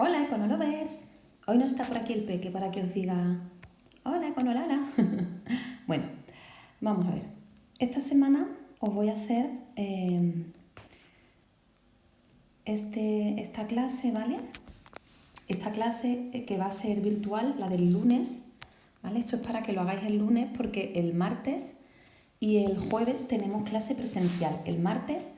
Hola, Econolovers. Hoy no está por aquí el peque para que os diga hola, Econolala. Bueno, vamos a ver. Esta semana os voy a hacer esta clase, ¿vale? Esta clase que va a ser virtual, la del lunes, ¿vale? Esto es para que lo hagáis el lunes porque el martes y el jueves tenemos clase presencial. El martes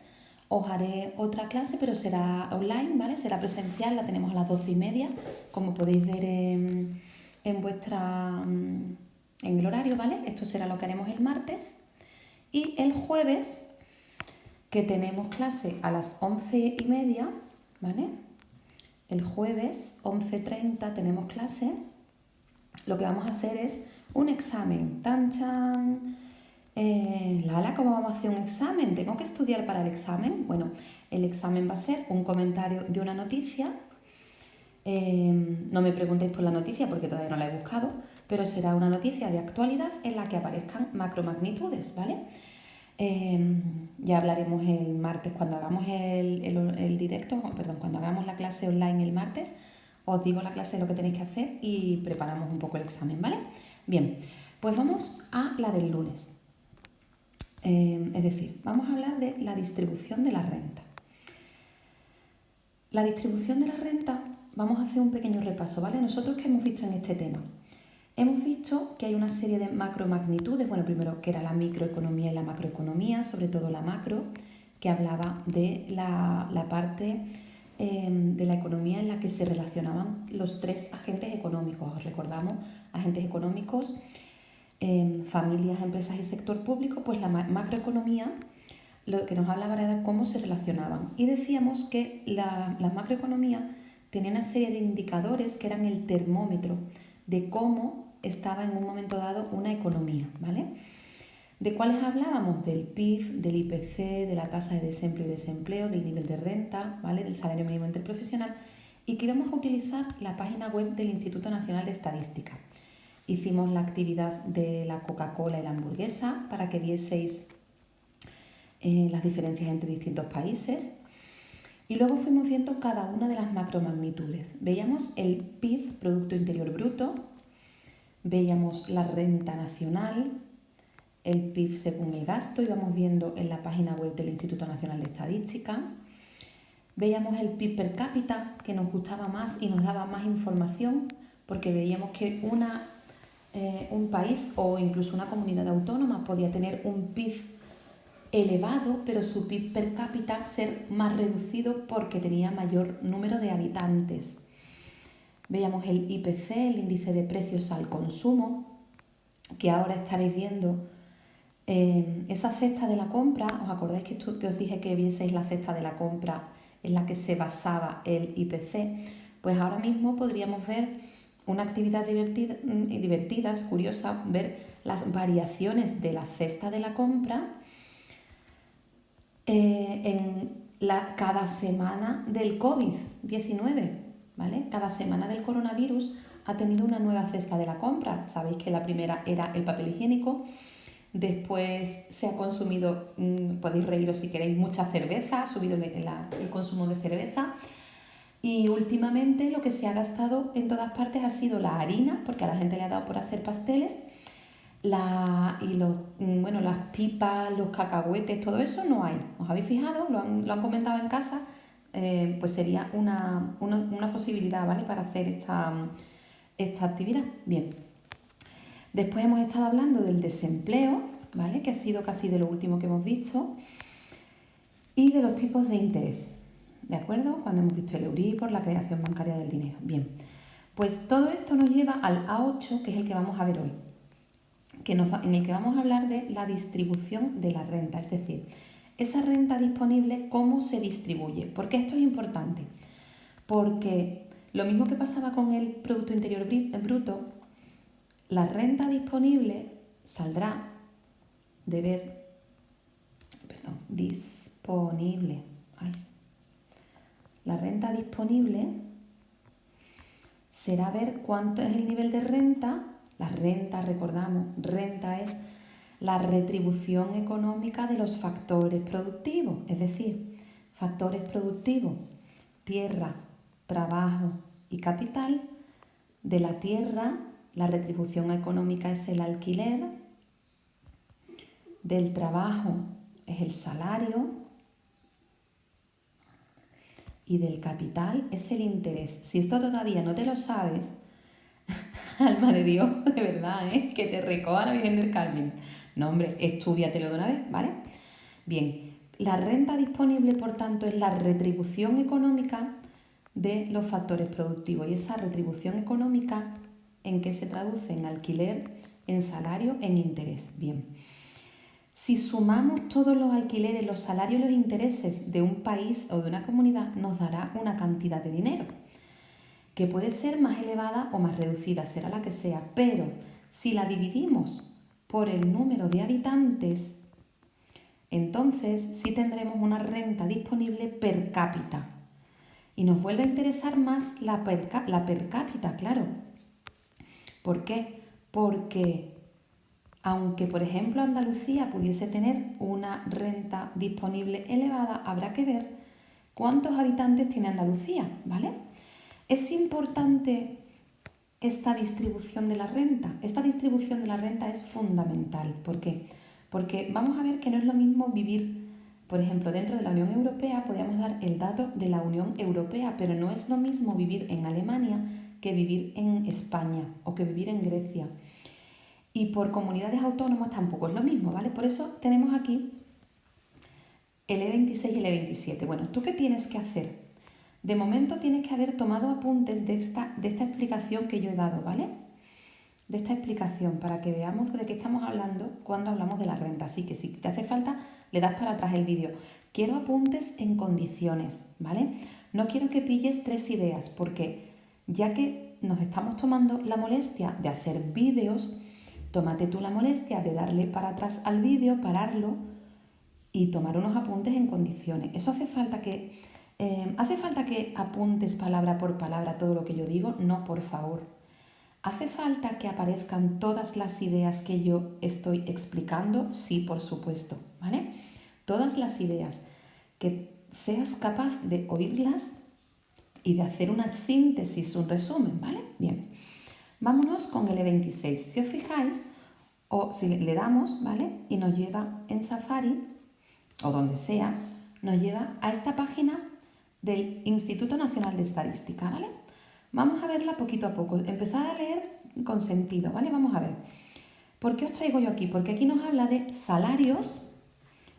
os haré otra clase, pero será online, ¿vale? Será presencial, la tenemos a las 12:30, como podéis ver en el horario, ¿vale? Esto será lo que haremos el martes. Y el jueves, que tenemos clase a las 11:30, ¿vale? El jueves, 11:30, tenemos clase. Lo que vamos a hacer es un examen. ¡Tan, chan! Lala, ¿cómo vamos a hacer un examen? ¿Tengo que estudiar para el examen? Bueno, el examen va a ser un comentario de una noticia. No me preguntéis por la noticia porque todavía no la he buscado, pero será una noticia de actualidad en la que aparezcan macromagnitudes, ¿vale? Ya hablaremos el martes cuando hagamos el directo, perdón, cuando hagamos la clase online el martes, os digo la clase lo que tenéis que hacer y preparamos un poco el examen, ¿vale? Bien, pues vamos a la del lunes. Es decir, vamos a hablar de la distribución de la renta. La distribución de la renta, vamos a hacer un pequeño repaso, ¿vale? Nosotros, ¿qué hemos visto en este tema? Hemos visto que hay una serie de macromagnitudes, bueno, primero que era la microeconomía y la macroeconomía, sobre todo la macro, que hablaba de la parte de la economía en la que se relacionaban los tres agentes económicos. Os recordamos, agentes económicos, familias, empresas y sector público. Pues la macroeconomía lo que nos hablaba era de cómo se relacionaban. Y decíamos que la macroeconomía tenía una serie de indicadores que eran el termómetro de cómo estaba en un momento dado una economía, ¿vale? ¿De cuáles hablábamos? Del PIB, del IPC, de la tasa de desempleo y desempleo, del nivel de renta, ¿vale? Del salario mínimo interprofesional, y que íbamos a utilizar la página web del Instituto Nacional de Estadística. Hicimos la actividad de la Coca-Cola y la hamburguesa para que vieseis las diferencias entre distintos países. Y luego fuimos viendo cada una de las macromagnitudes. Veíamos el PIB, Producto Interior Bruto, veíamos la renta nacional, el PIB según el gasto, íbamos viendo en la página web del Instituto Nacional de Estadística. Veíamos el PIB per cápita, que nos gustaba más y nos daba más información, porque veíamos que un país o incluso una comunidad autónoma podía tener un PIB elevado, pero su PIB per cápita ser más reducido porque tenía mayor número de habitantes. Veíamos el IPC, el índice de precios al consumo, que ahora estaréis viendo esa cesta de la compra. ¿Os acordáis que os dije que vieseis la cesta de la compra en la que se basaba el IPC? Pues ahora mismo podríamos ver una actividad divertida, curiosa, ver las variaciones de la cesta de la compra cada semana del COVID-19, ¿vale? Cada semana del coronavirus ha tenido una nueva cesta de la compra. Sabéis que la primera era el papel higiénico, después se ha consumido, podéis reíros si queréis, mucha cerveza, ha subido el consumo de cerveza. Y últimamente lo que se ha gastado en todas partes ha sido la harina, porque a la gente le ha dado por hacer pasteles, las pipas, los cacahuetes, todo eso no hay. ¿Os habéis fijado? Lo han comentado en casa. Pues sería una posibilidad, ¿vale? Para hacer esta actividad. Bien. Después hemos estado hablando del desempleo, ¿vale? Que ha sido casi de lo último que hemos visto. Y de los tipos de interés, ¿de acuerdo? Cuando hemos visto el Euribor, la creación bancaria del dinero. Bien. Pues todo esto nos lleva al A8, que es el que vamos a ver hoy, en el que vamos a hablar de la distribución de la renta, es decir, esa renta disponible, cómo se distribuye. ¿Por qué esto es importante? Porque lo mismo que pasaba con el Producto Interior Bruto, la renta disponible saldrá de ver, disponible, la renta disponible será ver cuánto es el nivel de renta. La renta, recordamos, renta es la retribución económica de los factores productivos, es decir, factores productivos, tierra, trabajo, y capital. De la tierra, la retribución económica es el alquiler. Del trabajo es el salario. Y del capital es el interés. Si esto todavía no te lo sabes, alma de Dios, de verdad, que te recoja la Virgen del Carmen. No, hombre, estúdiatelo de una vez, ¿vale? Bien, la renta disponible, por tanto, es la retribución económica de los factores productivos. Y esa retribución económica, ¿en qué se traduce? En alquiler, en salario, en interés. Bien. Si sumamos todos los alquileres, los salarios y los intereses de un país o de una comunidad, nos dará una cantidad de dinero, que puede ser más elevada o más reducida, será la que sea, pero si la dividimos por el número de habitantes, entonces sí tendremos una renta disponible per cápita. Y nos vuelve a interesar más la per cápita, claro. ¿Por qué? Porque aunque, por ejemplo, Andalucía pudiese tener una renta disponible elevada, habrá que ver cuántos habitantes tiene Andalucía, ¿vale? Es importante esta distribución de la renta. Esta distribución de la renta es fundamental. ¿Por qué? Porque vamos a ver que no es lo mismo vivir, por ejemplo, dentro de la Unión Europea. Podríamos dar el dato de la Unión Europea, pero no es lo mismo vivir en Alemania que vivir en España o que vivir en Grecia. Y por comunidades autónomas tampoco es lo mismo, ¿vale? Por eso tenemos aquí el E26 y el E27. Bueno, ¿tú qué tienes que hacer? De momento tienes que haber tomado apuntes de esta explicación que yo he dado, ¿vale? De esta explicación, para que veamos de qué estamos hablando cuando hablamos de la renta. Así que si te hace falta, le das para atrás el vídeo. Quiero apuntes en condiciones, ¿vale? No quiero que pilles 3 ideas, porque ya que nos estamos tomando la molestia de hacer vídeos, tómate tú la molestia de darle para atrás al vídeo, pararlo y tomar unos apuntes en condiciones. Eso hace falta que apuntes palabra por palabra todo lo que yo digo. No, por favor. ¿Hace falta que aparezcan todas las ideas que yo estoy explicando? Sí, por supuesto, ¿vale? Todas las ideas, que seas capaz de oírlas y de hacer una síntesis, un resumen, ¿vale? Bien, vámonos con el E26. Si os fijáis, o si le damos, ¿vale? Y nos lleva en Safari, o donde sea, nos lleva a esta página del Instituto Nacional de Estadística, ¿vale? Vamos a verla poquito a poco. Empezad a leer con sentido, ¿vale? Vamos a ver. ¿Por qué os traigo yo aquí? Porque aquí nos habla de salarios,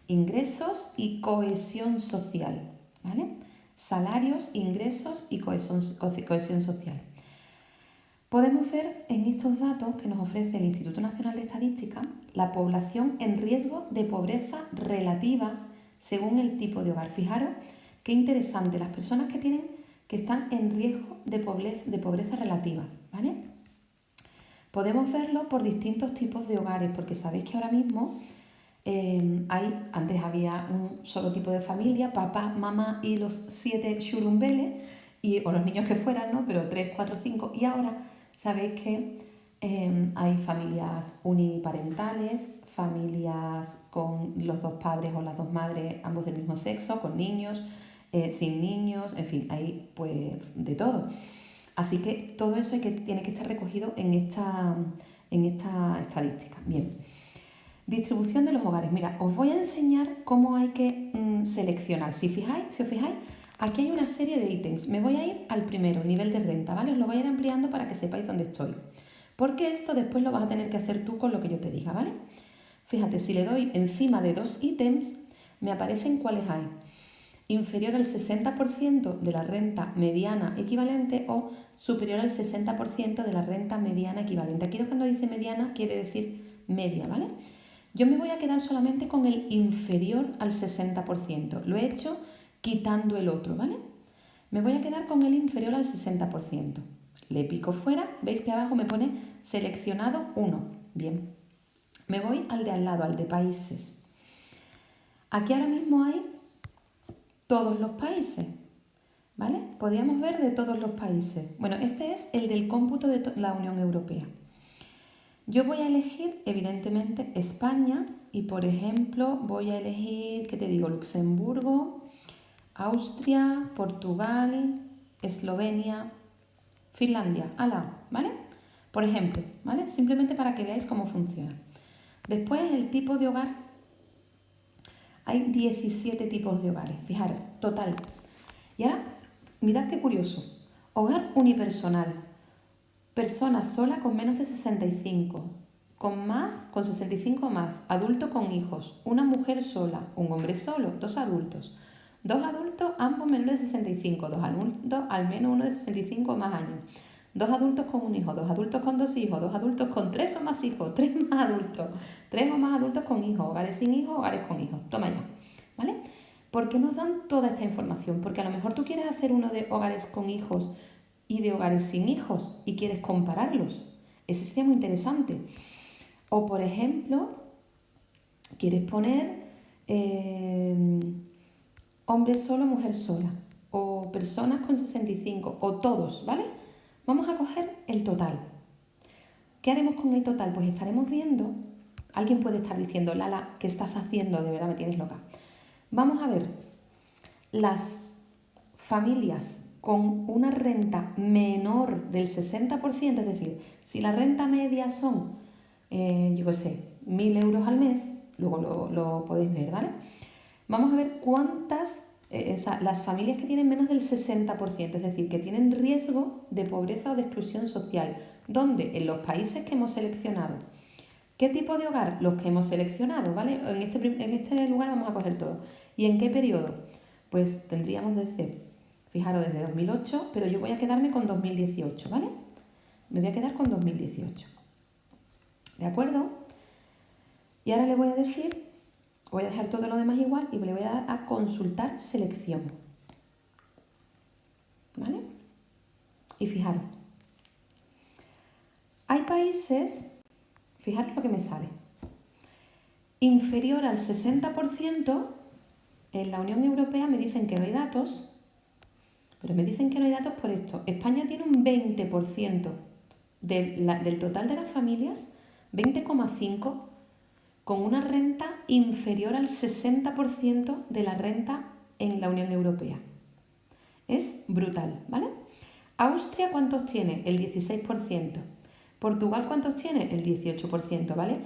ingresos y cohesión social, ¿vale? Salarios, ingresos y cohesión social. Podemos ver en estos datos que nos ofrece el Instituto Nacional de Estadística la población en riesgo de pobreza relativa según el tipo de hogar. Fijaros qué interesante, las personas que están en riesgo de pobreza relativa, ¿vale? Podemos verlo por distintos tipos de hogares, porque sabéis que ahora mismo antes había un solo tipo de familia, papá, mamá y los 7 churumbeles, o los niños que fueran, ¿no? Pero 3, 4, 5, y ahora sabéis que hay familias uniparentales, familias con los 2 padres o las 2 madres, ambos del mismo sexo, con niños, sin niños, en fin, hay pues de todo. Así que todo eso tiene que estar recogido en esta estadística. Bien, distribución de los hogares. Mira, os voy a enseñar cómo hay que seleccionar. Si os fijáis, aquí hay una serie de ítems. Me voy a ir al primero, nivel de renta, ¿vale? Os lo voy a ir ampliando para que sepáis dónde estoy. Porque esto después lo vas a tener que hacer tú con lo que yo te diga, ¿vale? Fíjate, si le doy encima de 2 ítems, me aparecen cuáles hay. Inferior al 60% de la renta mediana equivalente o superior al 60% de la renta mediana equivalente. Aquí cuando dice mediana quiere decir media, ¿vale? Yo me voy a quedar solamente con el inferior al 60%. Lo he hecho quitando el otro, ¿vale? Me voy a quedar con el inferior al 60%. Le pico fuera, veis que abajo me pone seleccionado 1. Bien. Me voy al de al lado, al de países. Aquí ahora mismo hay todos los países, ¿vale? Podríamos ver de todos los países. Bueno, este es el del cómputo de la Unión Europea. Yo voy a elegir, evidentemente, España y, por ejemplo, voy a elegir, ¿qué te digo? Luxemburgo, Austria, Portugal, Eslovenia, Finlandia, ala, ¿vale? Por ejemplo, ¿vale? Simplemente para que veáis cómo funciona. Después, el tipo de hogar. Hay 17 tipos de hogares, fijaros, total. Y ahora, mirad qué curioso. Hogar unipersonal. Persona sola con menos de 65. Con 65 más. Adulto con hijos. Una mujer sola. Un hombre solo. Dos adultos. Dos adultos, ambos menores de 65. Dos adultos, al menos uno de 65 o más años. Dos adultos con un hijo. Dos adultos con dos hijos. Dos adultos con tres o más hijos. Tres más adultos. Tres o más adultos con hijos. Hogares sin hijos, hogares con hijos. Toma ya. ¿Vale? ¿Por qué nos dan toda esta información? Porque a lo mejor tú quieres hacer uno de hogares con hijos y de hogares sin hijos y quieres compararlos. Ese sería muy interesante. O, por ejemplo, quieres poner hombre solo, mujer sola. O personas con 65. O todos, ¿vale? Vamos a coger el total. ¿Qué haremos con el total? Pues estaremos viendo. Alguien puede estar diciendo, Lala, ¿qué estás haciendo? De verdad me tienes loca. Vamos a ver las familias con una renta menor del 60%, es decir, si la renta media son, 1.000 euros al mes, luego lo podéis ver, ¿vale? Vamos a ver cuántas, las familias que tienen menos del 60%, es decir, que tienen riesgo de pobreza o de exclusión social. ¿Dónde? En los países que hemos seleccionado. ¿Qué tipo de hogar? Los que hemos seleccionado, ¿vale? En este lugar vamos a coger todo. ¿Y en qué periodo? Pues tendríamos fijaros, desde 2008, pero yo voy a quedarme con 2018, ¿vale? Me voy a quedar con 2018. ¿De acuerdo? Y ahora le voy a decir, voy a dejar todo lo demás igual y le voy a dar a consultar selección. ¿Vale? Y fijaros, hay países, fijaros lo que me sale, inferior al 60%, en la Unión Europea me dicen que no hay datos, pero me dicen que no hay datos por esto. España tiene un 20% del total de las familias, 20,5%, con una renta inferior al 60% de la renta en la Unión Europea. Es brutal, ¿vale? Austria, ¿cuántos tiene? El 16%. Portugal, ¿cuántos tiene? El 18%, ¿vale?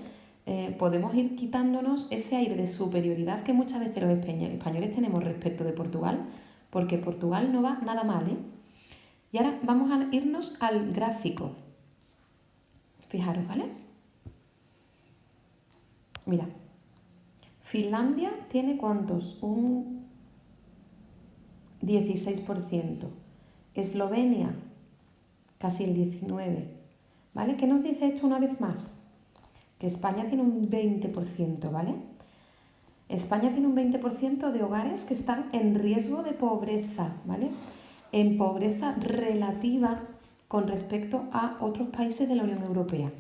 Podemos ir quitándonos ese aire de superioridad que muchas veces los españoles tenemos respecto de Portugal, porque Portugal no va nada mal, ¿eh? Y ahora vamos a irnos al gráfico. Fijaros, ¿vale? Mira, Finlandia tiene ¿cuántos? Un 16%. Eslovenia, casi el 19%. ¿Vale? ¿Qué nos dice esto una vez más? Que España tiene un 20%, ¿vale? España tiene un 20% de hogares que están en riesgo de pobreza, ¿vale? En pobreza relativa con respecto a otros países de la Unión Europea.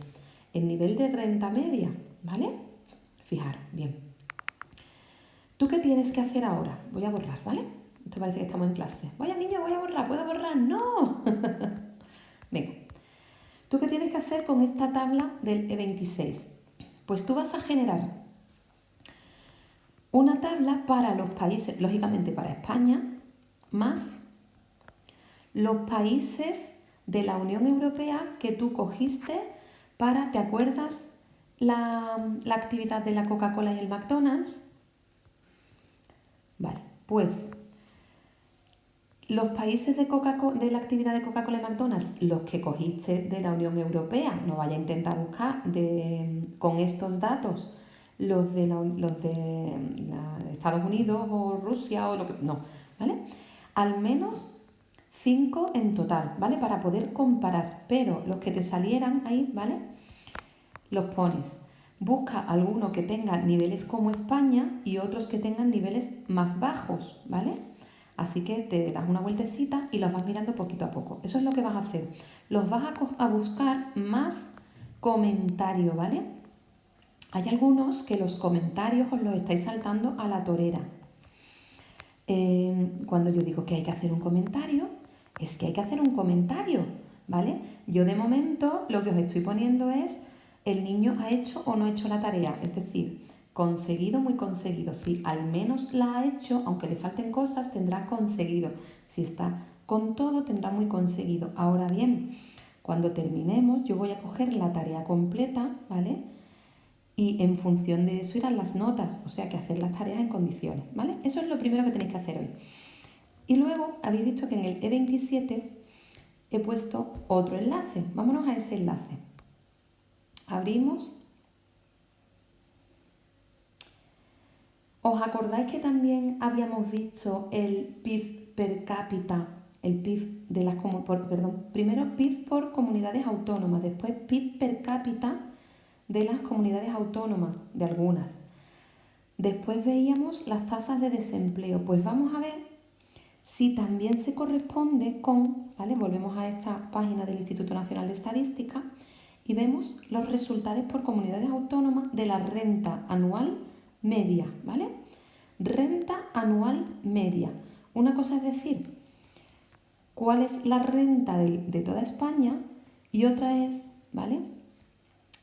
El nivel de renta media, ¿vale? Fijaros, bien. ¿Tú qué tienes que hacer ahora? Voy a borrar, ¿vale? Esto parece que estamos en clase. Vaya niña, voy a borrar, ¿puedo borrar? ¡No! Venga. ¿Tú qué tienes que hacer con esta tabla del E26? Pues tú vas a generar una tabla para los países, lógicamente para España, más los países de la Unión Europea que tú cogiste para, ¿te acuerdas la actividad de la Coca-Cola y el McDonald's? Vale, pues los países de la actividad de Coca-Cola y McDonald's, los que cogiste de la Unión Europea, no vaya a intentar buscar con estos datos los de Estados Unidos o Rusia o lo que... No, ¿vale? Al menos 5 en total, ¿vale? Para poder comparar, pero los que te salieran ahí, ¿vale? Los pones. Busca alguno que tenga niveles como España y otros que tengan niveles más bajos, ¿vale? Así que te das una vueltecita y los vas mirando poquito a poco. Eso es lo que vas a hacer. Los vas a buscar más comentarios, ¿vale? Hay algunos que los comentarios os los estáis saltando a la torera. Cuando yo digo que hay que hacer un comentario, es que hay que hacer un comentario, ¿vale? Yo de momento lo que os estoy poniendo es el niño ha hecho o no ha hecho la tarea, es decir, conseguido, muy conseguido. Si al menos la ha hecho, aunque le falten cosas, tendrá conseguido. Si está Con todo tendrá muy conseguido. Ahora bien, cuando terminemos yo voy a coger la tarea completa, ¿vale? Y en función de eso irán las notas, o sea que hacer las tareas en condiciones, ¿vale? Eso es lo primero que tenéis que hacer hoy. Y luego habéis visto que en el E27 he puesto otro enlace. Vámonos a ese enlace. Abrimos. ¿Os acordáis que también habíamos visto el PIB per cápita? El PIB de las primero PIB por comunidades autónomas, después PIB per cápita de las comunidades autónomas, de algunas. Después veíamos las tasas de desempleo. Pues vamos a ver si también se corresponde con, ¿vale? Volvemos a esta página del Instituto Nacional de Estadística y vemos los resultados por comunidades autónomas de la renta anual media, ¿vale? Renta anual media. Una cosa es decir, cuál es la renta de toda España y otra es, ¿vale?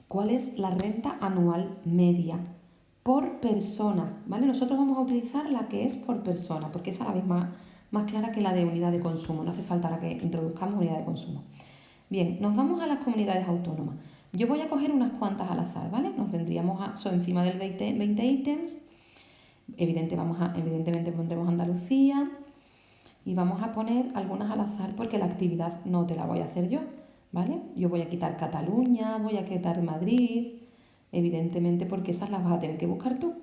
¿Cuál es la renta anual media por persona? ¿Vale? Nosotros vamos a utilizar la que es por persona, porque esa es la misma, más clara que la de unidad de consumo. No hace falta la que introduzcamos unidad de consumo. Bien, nos vamos a las comunidades autónomas. Yo voy a coger unas cuantas al azar, ¿vale? Nos vendríamos encima del 20 ítems. Evidentemente pondremos Andalucía y vamos a poner algunas al azar porque la actividad no te la voy a hacer yo, ¿vale? Yo voy a quitar Cataluña, voy a quitar Madrid, evidentemente porque esas las vas a tener que buscar tú.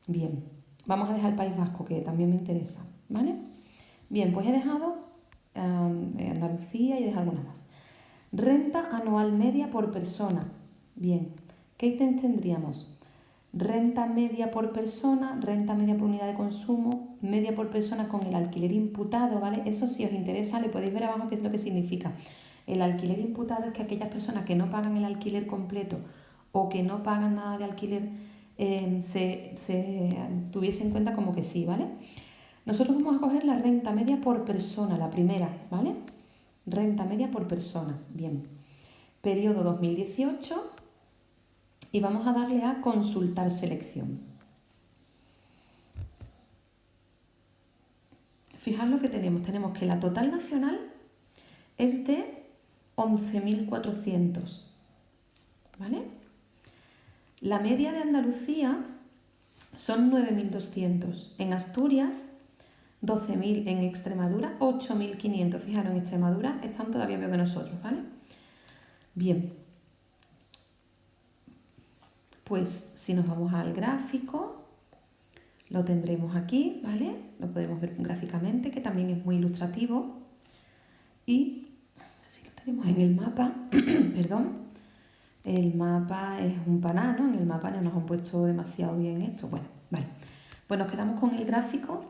Bien, vamos a dejar el País Vasco que también me interesa, ¿vale? Bien, pues he dejado Andalucía y he dejado algunas más. Renta anual media por persona. Bien, ¿qué ítems tendríamos? Renta media por persona, renta media por unidad de consumo, media por persona con el alquiler imputado, ¿vale? Eso si os interesa, le podéis ver abajo qué es lo que significa. El alquiler imputado es que aquellas personas que no pagan el alquiler completo o que no pagan nada de alquiler se tuviese en cuenta como que sí, ¿vale? Nosotros vamos a coger la renta media por persona, la primera, ¿vale? Renta media por persona, bien. Periodo 2018 y vamos a darle a consultar selección. Fijaos lo que tenemos. Tenemos que la total nacional es de 11.400, ¿vale? La media de Andalucía son 9.200. En Asturias, 12.000. En Extremadura, 8.500. Fijaros, en Extremadura están todavía peor que nosotros, ¿vale? Bien. Pues si nos vamos al gráfico, lo tendremos aquí, ¿vale? Lo podemos ver gráficamente, que también es muy ilustrativo. Y si lo tenemos en el mapa, perdón, el mapa es un paná, ¿no? En el mapa no nos han puesto demasiado bien esto. Bueno, vale. Pues nos quedamos con el gráfico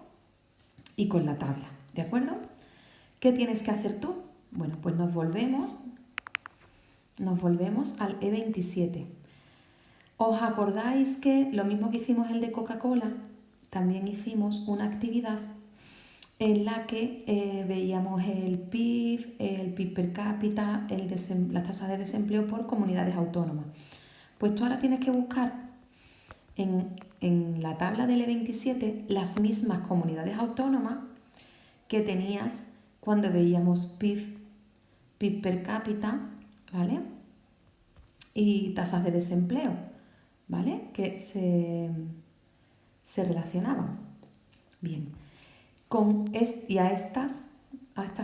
y con la tabla, ¿de acuerdo? ¿Qué tienes que hacer tú? Bueno, pues nos volvemos al E27. ¿Os acordáis que lo mismo que hicimos el de Coca-Cola, también hicimos una actividad en la que veíamos el PIB per cápita, las tasas de desempleo por comunidades autónomas? Pues tú ahora tienes que buscar en la tabla del E27 las mismas comunidades autónomas que tenías cuando veíamos PIB per cápita, ¿vale? Y tasas de desempleo, ¿vale? Que se relacionaban. Bien. Y a estas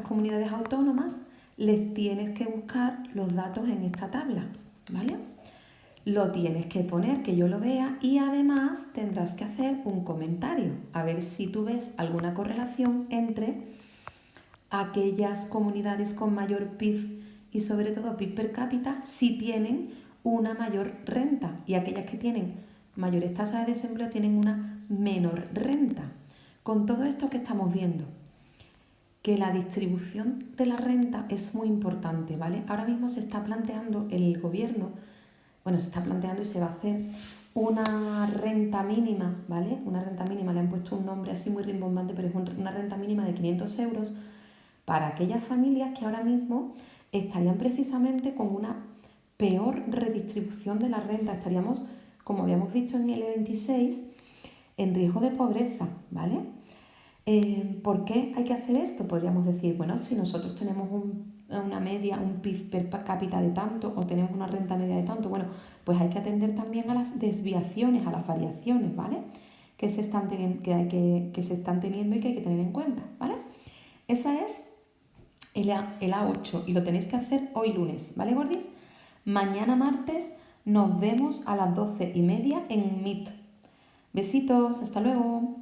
comunidades autónomas les tienes que buscar los datos en esta tabla, ¿vale? Lo tienes que poner, que yo lo vea, y además tendrás que hacer un comentario, a ver si tú ves alguna correlación entre aquellas comunidades con mayor PIB y sobre todo PIB per cápita, si tienen una mayor renta, y aquellas que tienen mayores tasas de desempleo tienen una menor renta. Con todo esto que estamos viendo, que la distribución de la renta es muy importante, ¿vale? Ahora mismo se está planteando el gobierno, se está planteando y se va a hacer una renta mínima, ¿vale? Una renta mínima, le han puesto un nombre así muy rimbombante, pero es una renta mínima de 500 euros para aquellas familias que ahora mismo estarían precisamente con una peor redistribución de la renta. Estaríamos, como habíamos visto en el E26, en riesgo de pobreza, ¿vale? ¿Por qué hay que hacer esto? Podríamos decir, bueno, si nosotros tenemos una media, un PIB per cápita de tanto o tenemos una renta media de tanto, bueno, pues hay que atender también a las desviaciones, a las variaciones, ¿vale? Que se están teniendo, que se están teniendo y que hay que tener en cuenta, ¿vale? Esa es el A8 y lo tenéis que hacer hoy lunes, ¿vale, gordis? Mañana martes nos vemos a las 12:30 en Meet. Besitos, hasta luego.